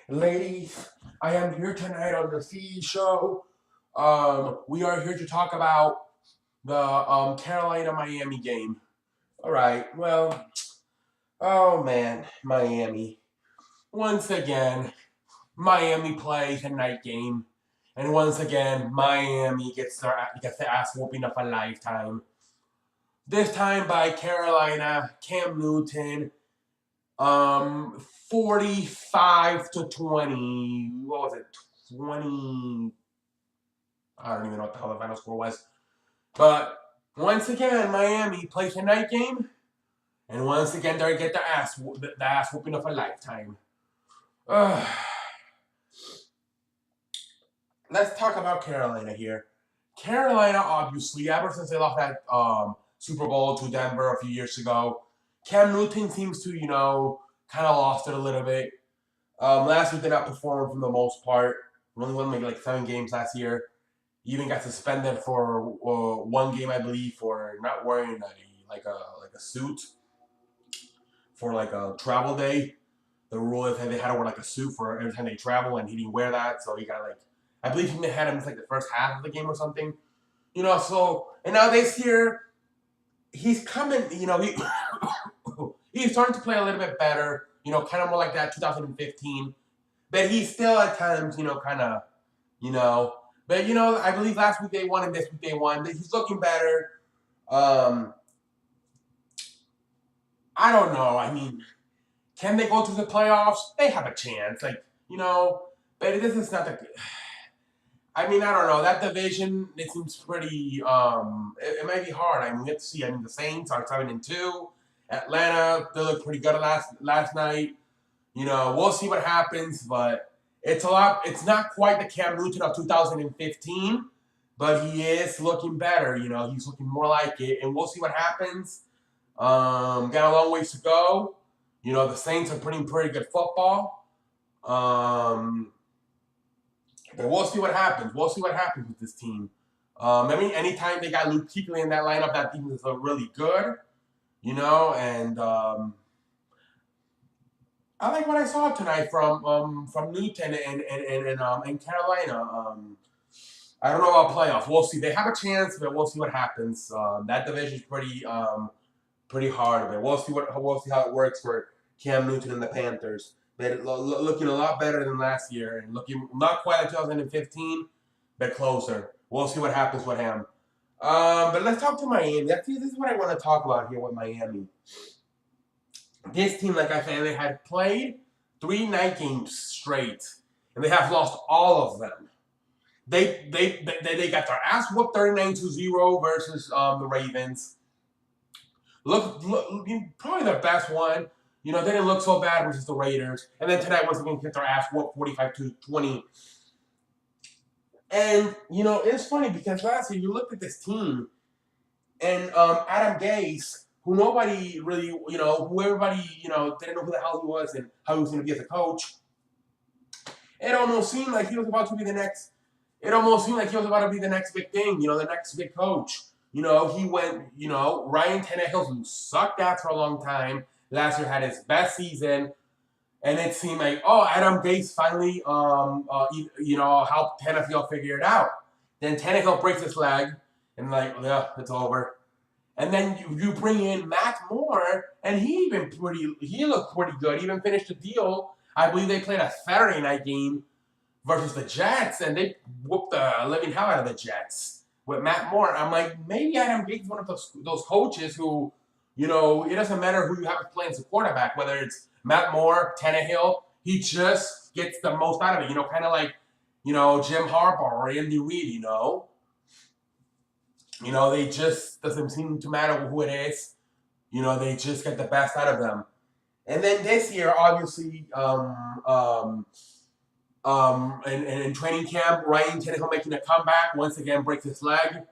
Ladies, I am here tonight on the C Show. We are here to talk about the Carolina Miami game. All right. Well, oh man, Miami. Once again, Miami plays a night game, and once again, Miami gets the ass whooping of a lifetime. This time by Carolina, Cam Newton, 45-20. What was it? 20. I don't even know what the hell the final score was. But once again, Miami plays a night game, and once again they get the ass whooping of a lifetime. Ugh. Let's talk about Carolina here. Carolina, obviously, ever since they lost that Super Bowl to Denver a few years ago, Cam Newton seems to, kind of lost it a little bit. Last year did not perform for the most part. Only won maybe like 7 games last year. He even got suspended for one game, I believe, for not wearing a suit for like a travel day. The rule is that they had to wear like a suit for every time they travel, and he didn't wear that, so he got like, I believe he had him like the first half of the game or something. So and now this year he's coming. He's starting to play a little bit better. Kind of more like that 2015, but he's still at times, kind of, you know. But I believe last week they won and this week they won. But he's looking better. I don't know. I mean, can they go to the playoffs? They have a chance. But this is not the. I mean, I don't know. That division, it seems pretty. It might be hard. I mean, let's see. I mean, the Saints are 7-2. Atlanta, they look pretty good last night. We'll see what happens, but it's a lot. It's not quite the Cam Newton of 2015, but he is looking better. He's looking more like it, and we'll see what happens. Got a long ways to go. The Saints are playing pretty good football. But we'll see what happens. We'll see what happens with this team. I mean, anytime they got Luke Kuechly in that lineup, that team is really good. And I like what I saw tonight from Newton and Carolina. I don't know about playoffs. We'll see. They have a chance, but we'll see what happens. That division is pretty hard. But we'll see how it works for Cam Newton and the Panthers. But looking a lot better than last year, and looking not quite like 2015, but closer. We'll see what happens with him. But let's talk to Miami. This is what I want to talk about here with Miami. This team, like I said, they had played 3 night games straight, and they have lost all of them. They got their ass whooped 39-0 versus the Ravens. Look, probably their best one. They didn't look so bad versus the Raiders. And then tonight, once again, get their ass whooped 45-20. And, it's funny because last year you looked at this team, and Adam Gase, who nobody really, who everybody, didn't know who the hell he was and how he was going to be as a coach. It almost seemed like he was about to be the next. It almost seemed like he was about to be the next big thing, the next big coach. He went, Ryan Tannehill, who sucked ass for a long time, last year had his best season, and it seemed like, Adam Gase finally, helped Tannehill figure it out. Then Tannehill breaks his leg, and it's over. And then you bring in Matt Moore, and he looked pretty good. He even finished the deal. I believe they played a Saturday night game versus the Jets, and they whooped the living hell out of the Jets with Matt Moore. I'm like, maybe Adam Gase is one of those coaches who, it doesn't matter who you have playing as a quarterback, whether it's Matt Moore, Tannehill, he just gets the most out of it. Kind of like, Jim Harbaugh or Andy Reid, they just doesn't seem to matter who it is. They just get the best out of them. And then this year, obviously, in training camp, Ryan Tannehill making a comeback once again breaks his leg,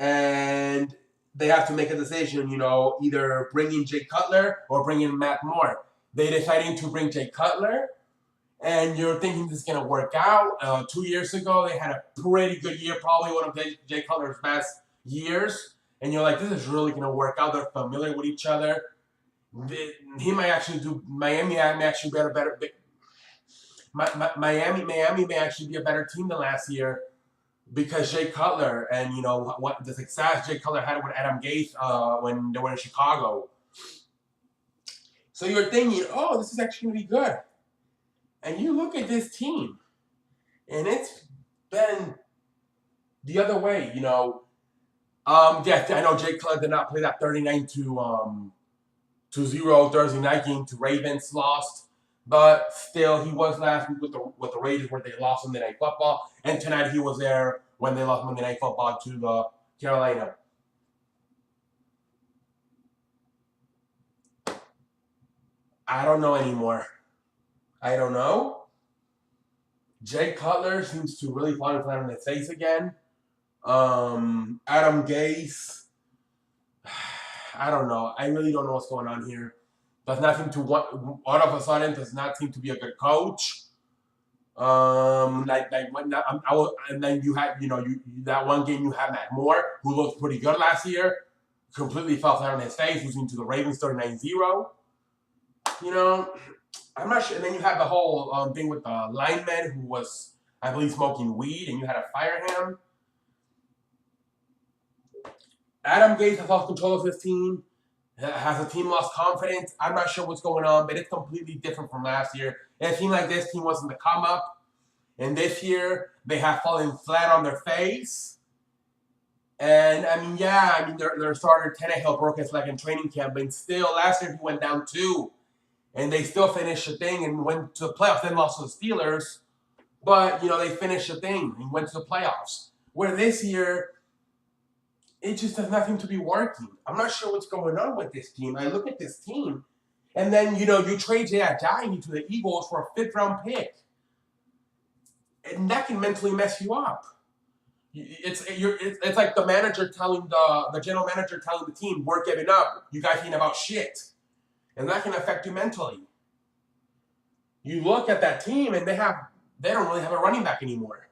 and they have to make a decision. Either bring in Jay Cutler or bring in Matt Moore. They decided to bring Jay Cutler. And you're thinking this is going to work out. 2 years ago, they had a pretty good year, probably one of Jay Cutler's best years. And you're like, this is really going to work out. They're familiar with each other. He might actually do, Miami may actually better. Miami may actually be a better team than last year because Jay Cutler and what the success Jay Cutler had with Adam Gase when they were in Chicago. So you're thinking, oh, this is actually going to be good. And you look at this team, and it's been the other way, Yeah, I know Jay Cutler did not play that 39-0 Thursday night game to Ravens, lost. But still, he was last week with the Raiders where they lost Monday Night Football. And tonight he was there when they lost Monday Night Football to Carolina. I don't know anymore. I don't know. Jay Cutler seems to really fall flat on his face again. Adam Gase. I don't know. I really don't know what's going on here. Does not seem to all of a sudden does not seem to be a good coach. And then you had that one game you had Matt Moore, who looked pretty good last year, completely fell flat on his face, losing to the Ravens 39-0. I'm not sure. And then you had the whole thing with the lineman who was, I believe, smoking weed, and you had to fire him. Adam Gase has lost control of his team. Has the team lost confidence? I'm not sure what's going on, but it's completely different from last year. It seemed like this team wasn't the come up. And this year, they have fallen flat on their face. And, their starter, Tannehill, broke his leg in training camp. But still, last year he went down 2. And they still finished the thing and went to the playoffs. Then lost to the Steelers. But, they finished the thing and went to the playoffs. Where this year, it just does nothing to be working. I'm not sure what's going on with this team. I look at this team, and then, you trade Jay Ajayi to the Eagles for a 5th-round pick. And that can mentally mess you up. It's like the manager telling the general manager telling the team, we're giving up. You guys ain't about shit. And that can affect you mentally. You look at that team, and they don't really have a running back anymore.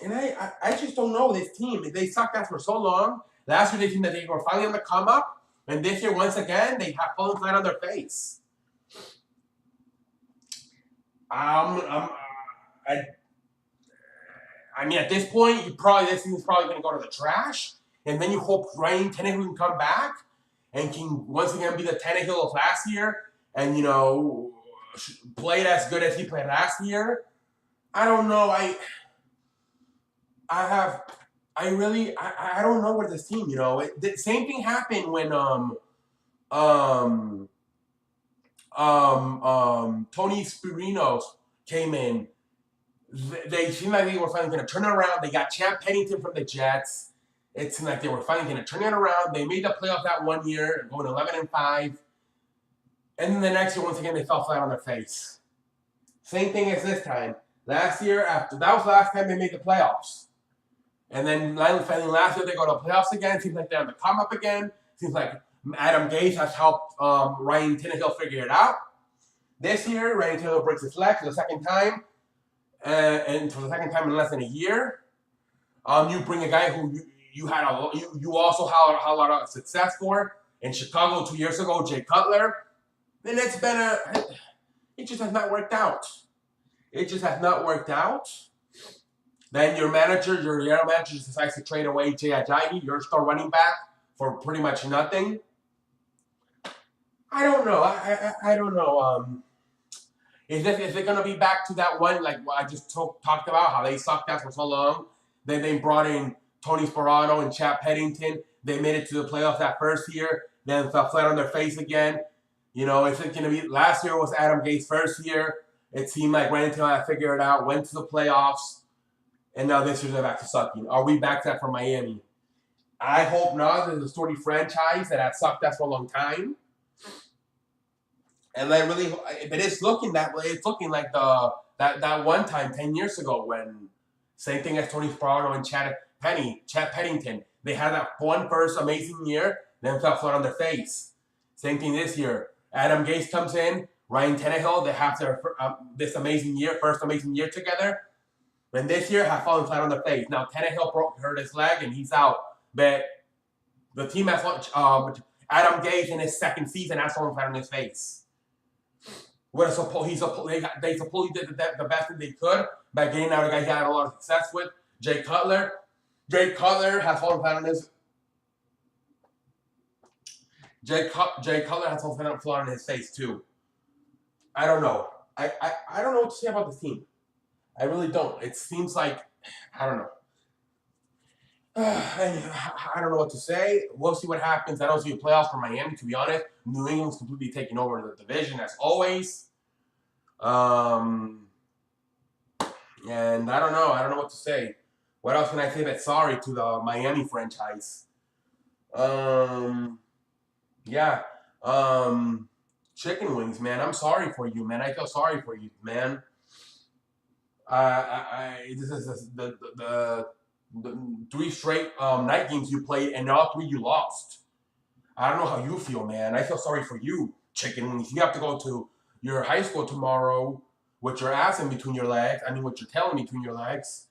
And I just don't know this team. They sucked that for so long. Last year they seemed that they were finally on the come up. And this year, once again, they have fallen flat on their face. At this point, this season's probably going to go to the trash. And then you hope Ryan Tannehill can come back and can once again be the Tannehill of last year and, play it as good as he played last year. I don't know. I don't know where this team, the same thing happened when Tony Spirino came in. They seemed like they were finally going to turn it around. They got Champ Pennington from the Jets. It seemed like they were finally going to turn it around. They made the playoffs that one year, going 11-5. And then the next year, once again, they fell flat on their face. Same thing as this time. Last year, that was the last time they made the playoffs. And then finally last year, they go to the playoffs again. Seems like they're on the come up again. Seems like Adam Gase has helped Ryan Tannehill figure it out. This year, Ryan Tannehill breaks his leg for the second time. And for the second time in less than a year. You bring a guy who you also had a lot of success for in Chicago 2 years ago, Jay Cutler. And it's been it just has not worked out. It just has not worked out. Then your general manager decides to trade away Jay Ajayi, your star running back, for pretty much nothing. I don't know. I don't know. Is it going to be back to that one, like what I just talked about, how they sucked at for so long? Then they brought in Tony Sparano and Champ Pennington. They made it to the playoffs that first year, then fell flat on their face again. Is it going to be, last year was Adam Gates' first year. It seemed like Ryan Tannehill had figured it out, went to the playoffs, and now this year they're back to sucking. Are we back to that for Miami? I hope not. There's a sturdy franchise that has sucked us for a long time. And but it's looking that way. It's looking like that one time 10 years ago when, same thing as Tony Sparano and Champ Pennington. They had that one first amazing year, then fell flat on their face. Same thing this year. Adam Gase comes in, Ryan Tannehill, they have their first amazing year together. And this year have fallen flat on their face. Now Tannehill hurt his leg and he's out. But the team has Adam Gase in his second season has fallen flat on his face. They supposedly did the best that they could by getting out a guy he had a lot of success with, Jay Cutler. Jay Cutler has fallen flat on his. Jay Cutler has fallen flat on his face too. I don't know. I don't know what to say about this team. I really don't. It seems like I don't know. I don't know what to say. We'll see what happens. I don't see a playoffs for Miami, to be honest. New England's completely taking over the division as always. And I don't know. I don't know what to say. What else can I say that's sorry to the Miami franchise? Yeah. Chicken wings, man. I'm sorry for you, man. I feel sorry for you, man. This is the 3 straight night games you played, and all 3 you lost. I don't know how you feel, man. I feel sorry for you, chicken wings. You have to go to your high school tomorrow with your ass in between your legs. I mean, with your tail in between your legs,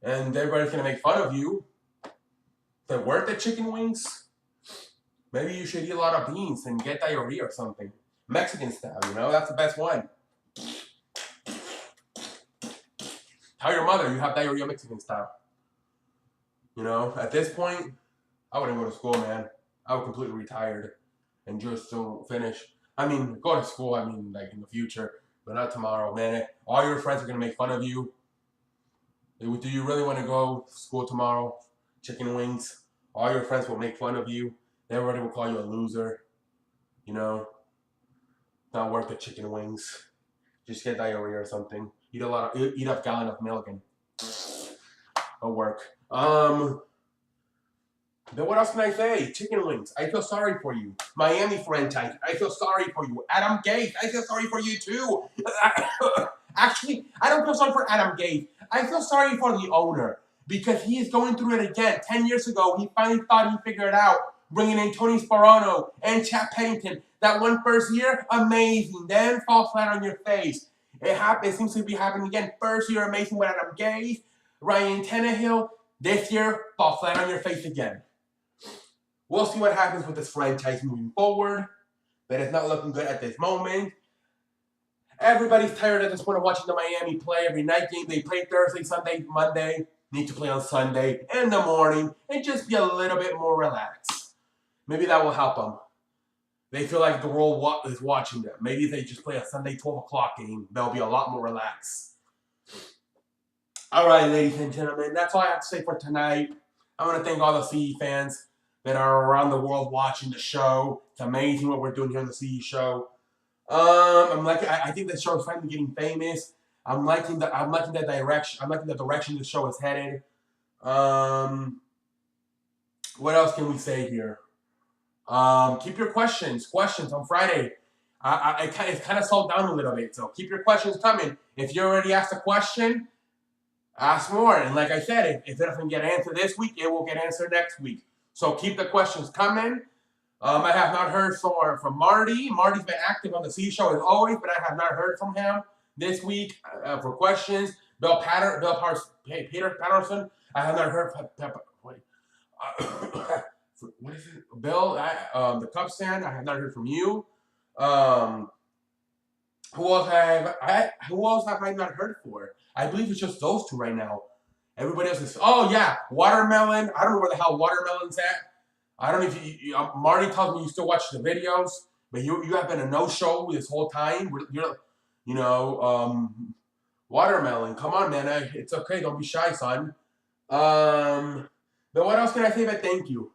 and everybody's gonna make fun of you. Is it worth it, chicken wings? Maybe you should eat a lot of beans and get diarrhea or something. Mexican style, you know? That's the best one. Tell your mother you have diarrhea Mexican style. You know, at this point, I wouldn't go to school, man. I would completely retired and just to finish. I mean, go to school, I mean, like in the future, but not tomorrow, man. All your friends are going to make fun of you. Do you really want to go to school tomorrow? Chicken wings. All your friends will make fun of you. Everybody will call you a loser. You know, not worth the chicken wings. Just get diarrhea or something. Eat a gallon of milk and it'll work. Then what else can I say? Chicken wings. I feel sorry for you. Miami franchise. I feel sorry for you. Adam Gase. I feel sorry for you too. Actually, I don't feel sorry for Adam Gase. I feel sorry for the owner because he is going through it again. 10 years ago, he finally thought he figured it out, bringing in Tony Sparano and Chad Pennington. That one first year, amazing. Then fall flat on your face. It seems to be happening again. First year, amazing with Adam Gase. Ryan Tannehill. This year, fall flat on your face again. We'll see what happens with this franchise moving forward. But it's not looking good at this moment. Everybody's tired at this point of watching the Miami play every night game. They play Thursday, Sunday, Monday. Need to play on Sunday in the morning and just be a little bit more relaxed. Maybe that will help them. They feel like the world is watching them. Maybe if they just play a Sunday 12 o'clock game, they'll be a lot more relaxed. All right, ladies and gentlemen, that's all I have to say for tonight. I want to thank all the CE fans that are around the world watching the show. It's amazing what we're doing here on the CE show. I think the show is finally getting famous. I'm liking the direction. I'm liking the direction the show is headed. What else can we say here? Keep your questions on Friday. It's kind of slowed down a little bit, so keep your questions coming. If you already asked a question, ask more. And like I said, if it doesn't get answered this week, it will get answered next week. So keep the questions coming. I have not heard from Marty. Marty's been active on the C show as always, but I have not heard from him this week for questions. Peter Patterson, I have not heard from what is it? Bill, the Cubs fan, I have not heard from you. Who else have I not heard for? I believe it's just those two right now. Everybody else is, oh yeah, Watermelon. I don't know where the hell Watermelon's at. I don't know if you Marty tells me you still watch the videos, but you have been a no-show this whole time. Watermelon, come on, man. It's okay. Don't be shy, son. But what else can I say but thank you?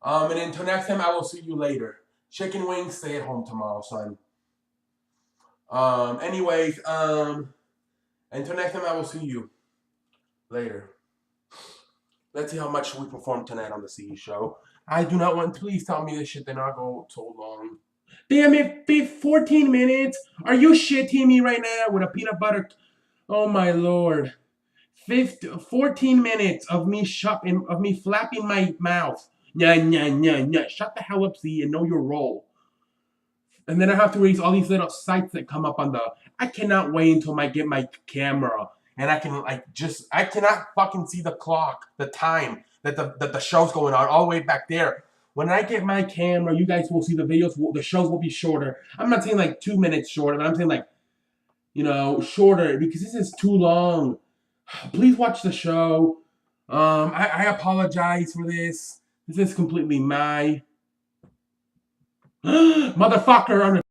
And until next time, I will see you later. Chicken wings, stay at home tomorrow, son. Anyways, until next time, I will see you later. Let's see how much we perform tonight on the CE show. I do not want, please tell me this shit did not go so long. Damn it, 14 minutes? Are you shitting me right now with a peanut butter? Oh my lord. 14 minutes of me flapping my mouth. Nya. Shut the hell up, C, and know your role. And then I have to raise all these little sites that come up on the. I cannot wait until I get my camera and I cannot fucking see the clock, the time that the show's going on all the way back there. When I get my camera, you guys will see the videos. The shows will be shorter. I'm not saying like 2 minutes shorter, but I'm saying like, shorter because this is too long. Please watch the show. I apologize for this. This is completely my motherfucker on